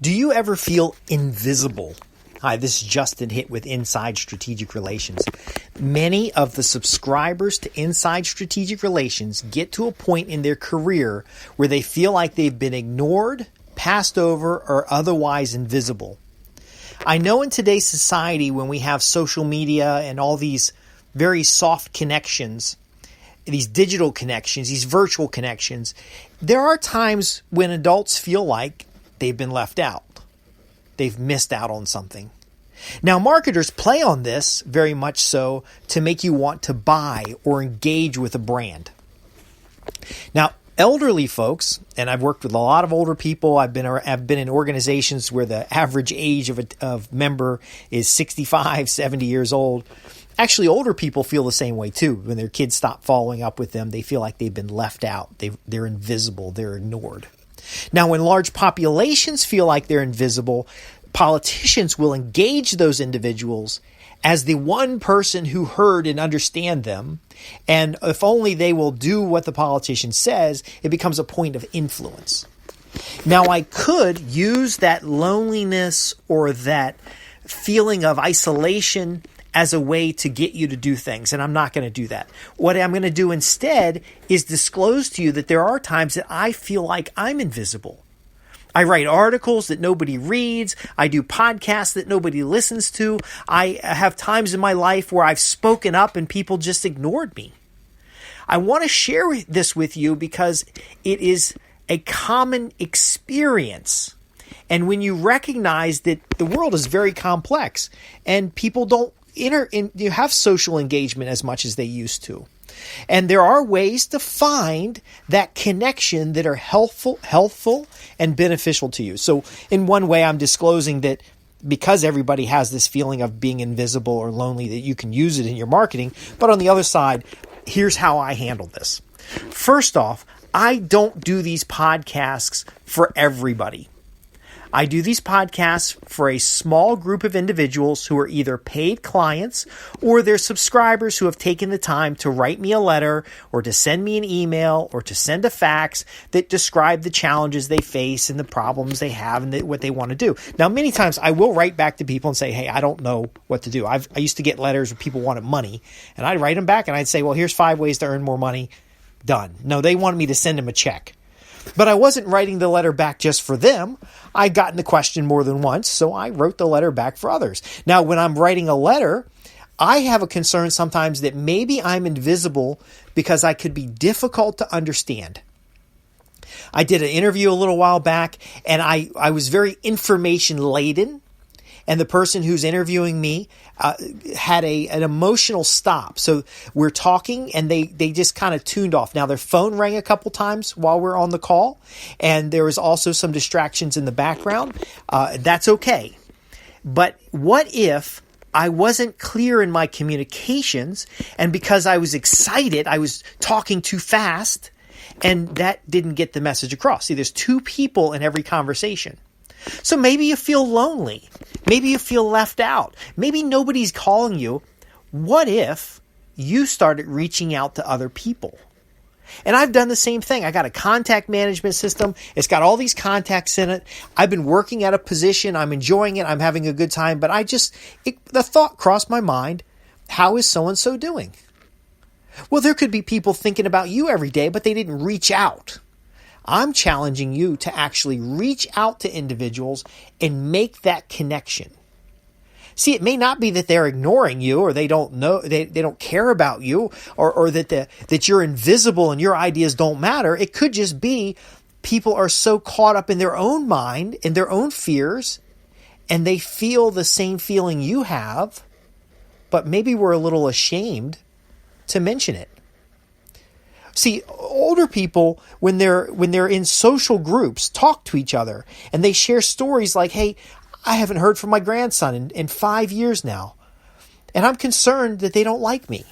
Do you ever feel invisible? Hi, this is Justin Hitt with Inside Strategic Relations. Many of the subscribers to Inside Strategic Relations get to a point in their career where they feel like they've been ignored, passed over, or otherwise invisible. I know in today's society, when we have social media and all these very soft connections, these digital connections, these virtual connections, there are times when adults feel like they've been left out. They've missed out on something. Now, marketers play on this very much so to make you want to buy or engage with a brand. Now, elderly folks, and I've worked with a lot of older people. I've been in organizations where the average age of member is 65, 70 years old. Actually, older people feel the same way too. When their kids stop following up with them, they feel like they've been left out. They're invisible. They're ignored. Now, when large populations feel like they're invisible, politicians will engage those individuals as the one person who heard and understand them. And if only they will do what the politician says, it becomes a point of influence. Now, I could use that loneliness or that feeling of isolation as a way to get you to do things, and I'm not going to do that. What I'm going to do instead is disclose to you that there are times that I feel like I'm invisible. I write articles that nobody reads. I do podcasts that nobody listens to. I have times in my life where I've spoken up and people just ignored me. I want to share this with you because it is a common experience. And when you recognize that the world is very complex and people don't you have social engagement as much as they used to. And there are ways to find that connection that are helpful and beneficial to you. So in one way, I'm disclosing that because everybody has this feeling of being invisible or lonely, that you can use it in your marketing. But on the other side, here's how I handle this. First off, I don't do these podcasts for everybody. I do these podcasts for a small group of individuals who are either paid clients or they're subscribers who have taken the time to write me a letter or to send me an email or to send a fax that describe the challenges they face and the problems they have and what they want to do. Now, many times I will write back to people and say, hey, I don't know what to do. I used to get letters where people wanted money, and I'd write them back and I'd say, well, here's 5 ways to earn more money. Done. No, they wanted me to send them a check. But I wasn't writing the letter back just for them. I'd gotten the question more than once, so I wrote the letter back for others. Now, when I'm writing a letter, I have a concern sometimes that maybe I'm invisible because I could be difficult to understand. I did an interview a little while back, and I was very information laden. And the person who's interviewing me had an emotional stop. So we're talking and they just kind of tuned off. Now their phone rang a couple times while we're on the call. And there was also some distractions in the background. That's okay. But what if I wasn't clear in my communications, and because I was excited, I was talking too fast, and that didn't get the message across? See, there's two people in every conversation. So maybe you feel lonely. Maybe you feel left out. Maybe nobody's calling you. What if you started reaching out to other people? And I've done the same thing. I got a contact management system. It's got all these contacts in it. I've been working at a position. I'm enjoying it. I'm having a good time. But the thought crossed my mind, how is so-and-so doing? Well, there could be people thinking about you every day, but they didn't reach out. I'm challenging you to actually reach out to individuals and make that connection. See, it may not be that they're ignoring you or they don't know, they don't care about you or that you're invisible and your ideas don't matter. It could just be people are so caught up in their own mind, in their own fears, and they feel the same feeling you have, but maybe we're a little ashamed to mention it. See, older people, when they're in social groups, talk to each other and they share stories like, hey, I haven't heard from my grandson in 5 years now, and I'm concerned that they don't like me.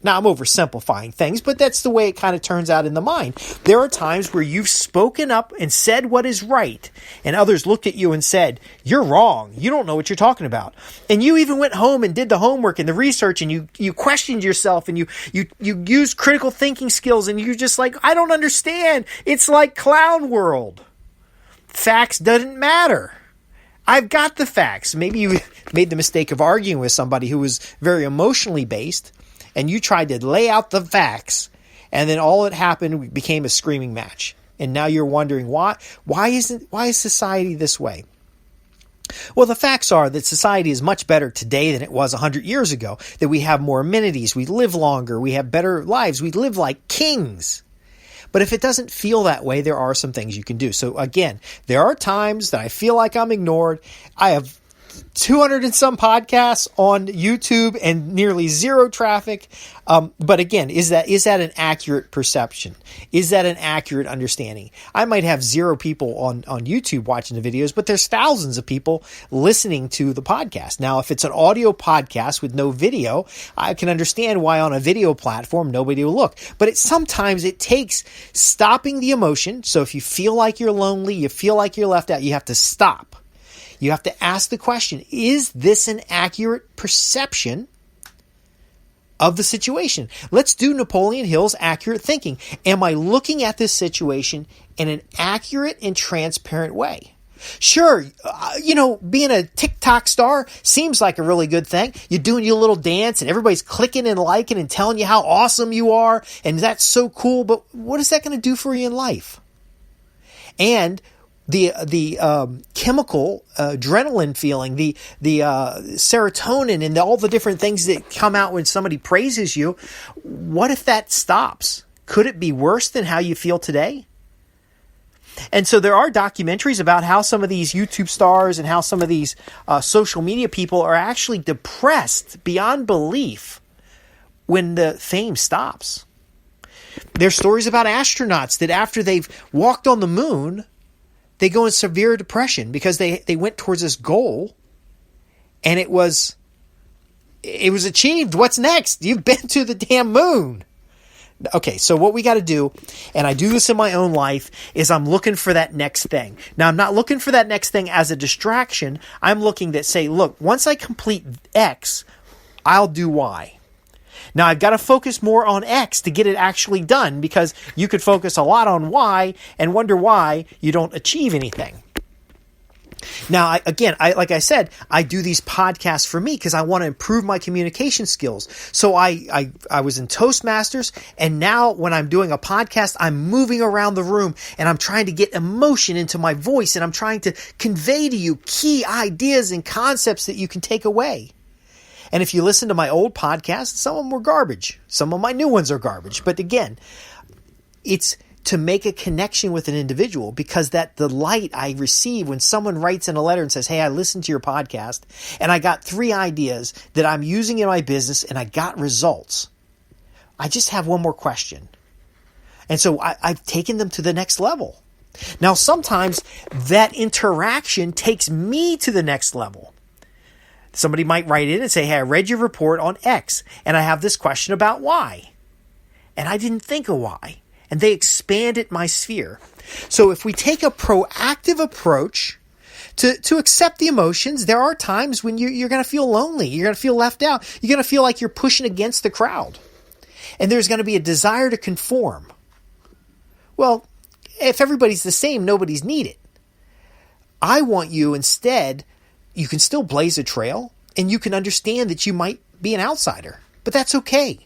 Now, I'm oversimplifying things, but that's the way it kind of turns out in the mind. There are times where you've spoken up and said what is right, and others looked at you and said, you're wrong. You don't know what you're talking about. And you even went home and did the homework and the research, and you questioned yourself, and you used critical thinking skills, and you're just like, I don't understand. It's like clown world. facts doesn't matter. I've got the facts. Maybe you made the mistake of arguing with somebody who was very emotionally based, and you tried to lay out the facts, and then all that happened became a screaming match. And now you're wondering why is society this way? Well, the facts are that society is much better today than it was 100 years ago, that we have more amenities, we live longer, we have better lives, we live like kings. But if it doesn't feel that way, there are some things you can do. So again, there are times that I feel like I'm ignored. I have 200 and some podcasts on YouTube and nearly zero traffic. But again, is that an accurate perception? Is that an accurate understanding? I might have 0 people on YouTube watching the videos, but there's thousands of people listening to the podcast. Now, if it's an audio podcast with no video, I can understand why on a video platform, nobody will look. But sometimes it takes stopping the emotion. So if you feel like you're lonely, you feel like you're left out, you have to stop. You have to ask the question, is this an accurate perception of the situation? Let's do Napoleon Hill's accurate thinking. Am I looking at this situation in an accurate and transparent way? Sure, being a TikTok star seems like a really good thing. You're doing your little dance and everybody's clicking and liking and telling you how awesome you are, and that's so cool, but what is that going to do for you in life? And the chemical adrenaline feeling, the serotonin, and all the different things that come out when somebody praises you. What if that stops? Could it be worse than how you feel today? And so there are documentaries about how some of these YouTube stars and how some of these social media people are actually depressed beyond belief when the fame stops. There's stories about astronauts that after they've walked on the moon, they go in severe depression because they went towards this goal and it was achieved. What's next? You've been to the damn moon. Okay, so what we got to do, and I do this in my own life, is I'm looking for that next thing. Now, I'm not looking for that next thing as a distraction. I'm looking to say, look, once I complete X, I'll do Y. Now, I've got to focus more on X to get it actually done, because you could focus a lot on Y and wonder why you don't achieve anything. Now, like I said, I do these podcasts for me because I want to improve my communication skills. So I was in Toastmasters, and now when I'm doing a podcast, I'm moving around the room and I'm trying to get emotion into my voice, and I'm trying to convey to you key ideas and concepts that you can take away. And if you listen to my old podcasts, some of them were garbage. Some of my new ones are garbage. But again, it's to make a connection with an individual, because that delight I receive when someone writes in a letter and says, hey, I listened to your podcast and I got 3 ideas that I'm using in my business and I got results. I just have one more question. And so I've taken them to the next level. Now, sometimes that interaction takes me to the next level. Somebody might write in and say, hey, I read your report on X and I have this question about Y. And I didn't think of Y. And they expanded my sphere. So if we take a proactive approach to accept the emotions, there are times when you're going to feel lonely. You're going to feel left out. You're going to feel like you're pushing against the crowd. And there's going to be a desire to conform. Well, if everybody's the same, nobody's needed. I want you instead, you can still blaze a trail and you can understand that you might be an outsider, but that's okay.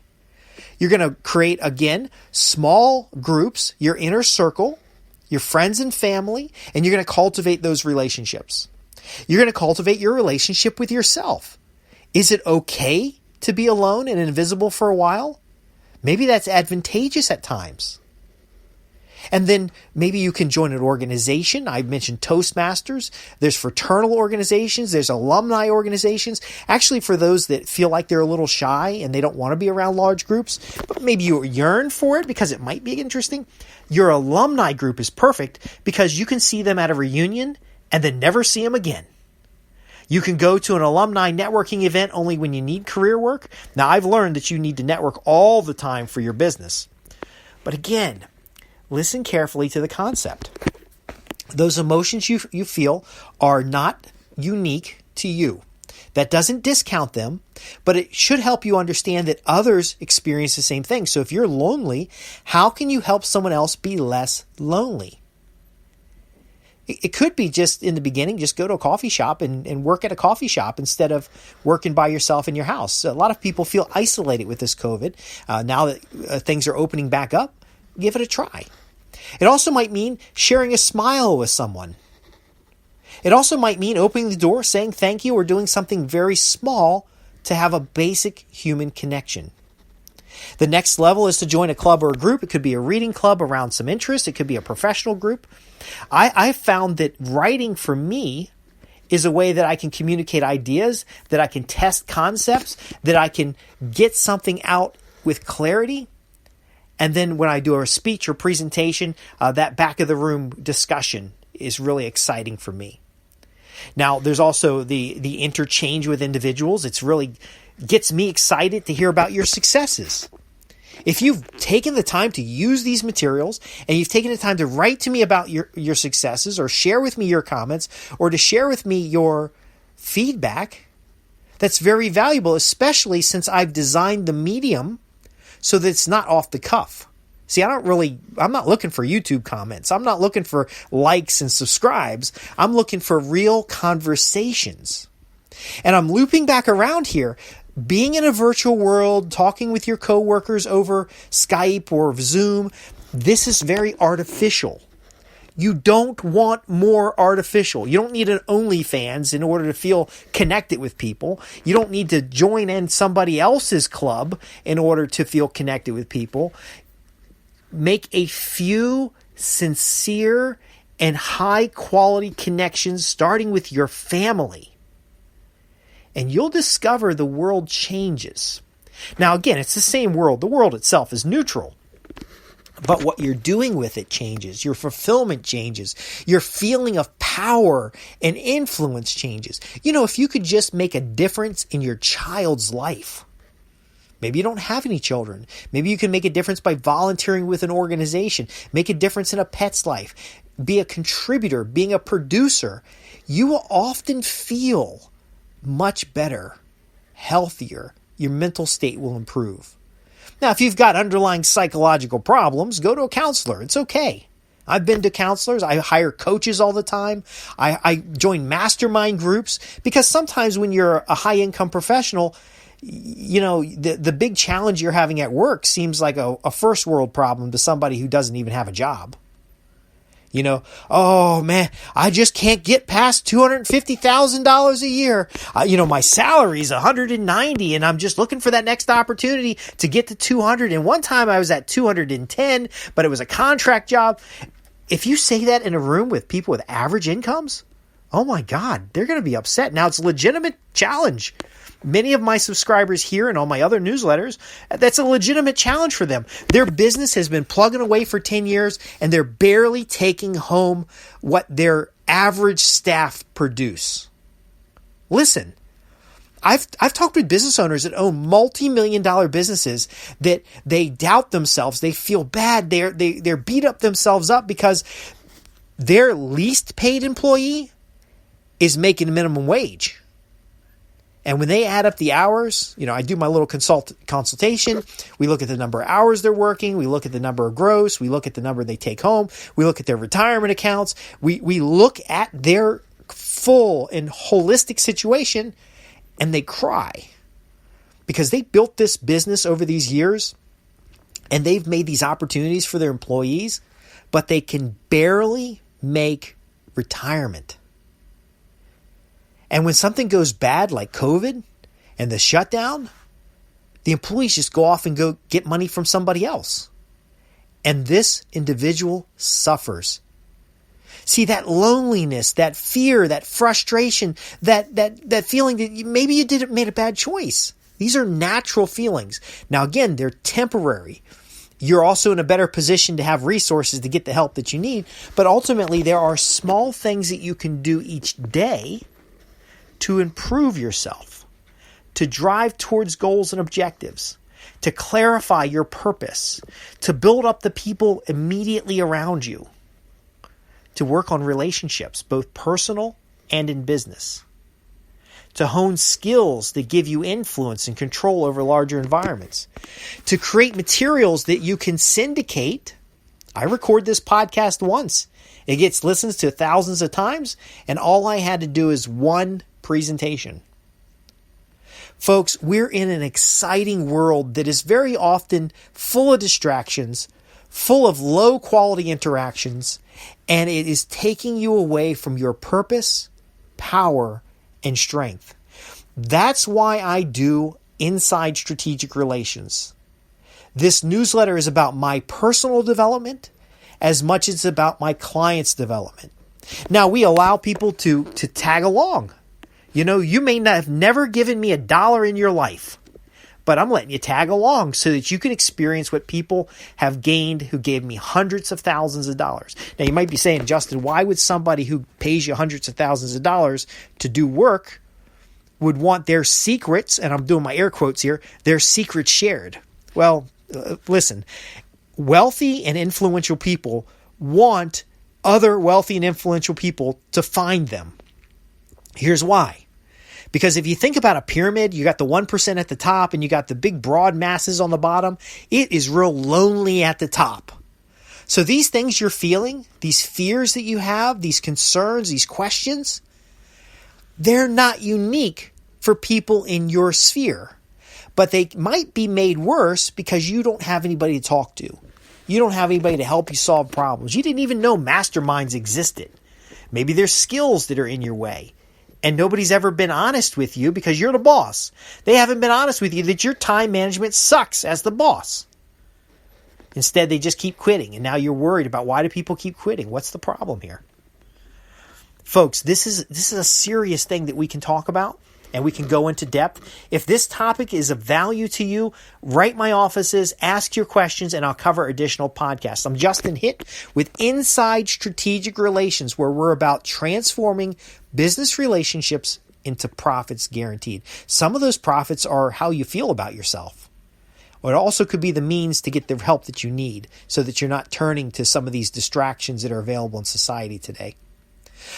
You're going to create, again, small groups, your inner circle, your friends and family, and you're going to cultivate those relationships. You're going to cultivate your relationship with yourself. Is it okay to be alone and invisible for a while? Maybe that's advantageous at times. And then maybe you can join an organization. I mentioned Toastmasters. There's fraternal organizations. There's alumni organizations. Actually, for those that feel like they're a little shy and they don't want to be around large groups, but maybe you yearn for it because it might be interesting, your alumni group is perfect because you can see them at a reunion and then never see them again. You can go to an alumni networking event only when you need career work. Now, I've learned that you need to network all the time for your business. But again, listen carefully to the concept. Those emotions you feel are not unique to you. That doesn't discount them, but it should help you understand that others experience the same thing. So if you're lonely, how can you help someone else be less lonely? It could be just in the beginning, just go to a coffee shop and work at a coffee shop instead of working by yourself in your house. A lot of people feel isolated with this COVID. Now that things are opening back up, give it a try. It also might mean sharing a smile with someone. It also might mean opening the door, saying thank you, or doing something very small to have a basic human connection. The next level is to join a club or a group. It could be a reading club around some interest. It could be a professional group. I found that writing for me is a way that I can communicate ideas, that I can test concepts, that I can get something out with clarity. And then when I do a speech or presentation, that back of the room discussion is really exciting for me. Now, there's also the interchange with individuals. It's really gets me excited to hear about your successes. If you've taken the time to use these materials and you've taken the time to write to me about your successes, or share with me your comments, or to share with me your feedback, that's very valuable, especially since I've designed the medium so that it's not off the cuff. See, I'm not looking for YouTube comments. I'm not looking for likes and subscribes. I'm looking for real conversations. And I'm looping back around here. Being in a virtual world, talking with your coworkers over Skype or Zoom, this is very artificial. You don't want more artificial. You don't need an OnlyFans in order to feel connected with people. You don't need to join in somebody else's club in order to feel connected with people. Make a few sincere and high quality connections, starting with your family. And you'll discover the world changes. Now, again, it's the same world. The world itself is neutral. But what you're doing with it changes. Your fulfillment changes. Your feeling of power and influence changes. You know, if you could just make a difference in your child's life. Maybe you don't have any children. Maybe you can make a difference by volunteering with an organization. Make a difference in a pet's life. Be a contributor, being a producer. You will often feel much better, healthier. Your mental state will improve. Now, if you've got underlying psychological problems, go to a counselor. It's okay. I've been to counselors. I hire coaches all the time. I join mastermind groups, because sometimes when you're a high-income professional, you know, the big challenge you're having at work seems like a first world problem to somebody who doesn't even have a job. You know, oh man, I just can't get past $250,000 a year. You know, my salary's $190, and I'm just looking for that next opportunity to get to 200. And one time I was at 210, but it was a contract job. If you say that in a room with people with average incomes, oh my God, they're going to be upset. Now, it's a legitimate challenge. Many of my subscribers here and all my other newsletters, that's a legitimate challenge for them. Their business has been plugging away for 10 years, and they're barely taking home what their average staff produce. Listen, I've talked with business owners that own multi-million-dollar businesses that they doubt themselves. They feel bad. They're beat up themselves up because their least paid employee is making minimum wage. And when they add up the hours, you know, I do my little consultation. We look at the number of hours they're working. We look at the number of gross. We look at the number they take home. We look at their retirement accounts. We look at their full and holistic situation, and they cry because they built this business over these years, and they've made these opportunities for their employees, but they can barely make retirement. And when something goes bad like COVID and the shutdown, the employees just go off and go get money from somebody else. And this individual suffers. See, that loneliness, that fear, that frustration, that feeling that maybe you made a bad choice. These are natural feelings. Now, again, they're temporary. You're also in a better position to have resources to get the help that you need. But ultimately, there are small things that you can do each day to improve yourself, to drive towards goals and objectives, to clarify your purpose, to build up the people immediately around you, to work on relationships, both personal and in business, to hone skills that give you influence and control over larger environments, to create materials that you can syndicate. I record this podcast once. It gets listened to thousands of times, and all I had to do is one presentation. Folks, we're in an exciting world that is very often full of distractions, full of low quality interactions, and it is taking you away from your purpose, power, and strength. That's why I do Inside Strategic Relations. This newsletter is about my personal development as much as it's about my clients' development. Now, we allow people to tag along. You know, you may not have never given me $1 in your life, but I'm letting you tag along so that you can experience what people have gained who gave me hundreds of thousands of dollars. Now, you might be saying, Justin, why would somebody who pays you hundreds of thousands of dollars to do work would want their secrets, and I'm doing my air quotes here, their secrets shared? Well, listen, wealthy and influential people want other wealthy and influential people to find them. Here's why. Because if you think about a pyramid, you got the 1% at the top and you got the big broad masses on the bottom. It is real lonely at the top. So these things you're feeling, these fears that you have, these concerns, these questions, they're not unique for people in your sphere. But they might be made worse because you don't have anybody to talk to. You don't have anybody to help you solve problems. You didn't even know masterminds existed. Maybe there's skills that are in your way. And nobody's ever been honest with you because you're the boss. They haven't been honest with you that your time management sucks as the boss. Instead, they just keep quitting. And now you're worried about, why do people keep quitting? What's the problem here? Folks, this is a serious thing that we can talk about and we can go into depth. If this topic is of value to you, write my offices, ask your questions, and I'll cover additional podcasts. I'm Justin Hitt with Inside Strategic Relations, where we're about transforming business relationships into profits guaranteed. Some of those profits are how you feel about yourself. Or it also could be the means to get the help that you need so that you're not turning to some of these distractions that are available in society today.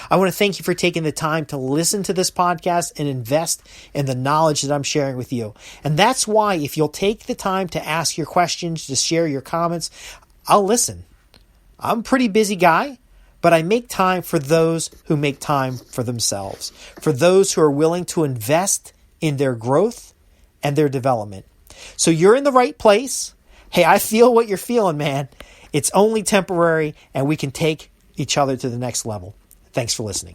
I want to thank you for taking the time to listen to this podcast and invest in the knowledge that I'm sharing with you. And that's why if you'll take the time to ask your questions, to share your comments, I'll listen. I'm a pretty busy guy, but I make time for those who make time for themselves, for those who are willing to invest in their growth and their development. So you're in the right place. Hey, I feel what you're feeling, man. It's only temporary, and we can take each other to the next level. Thanks for listening.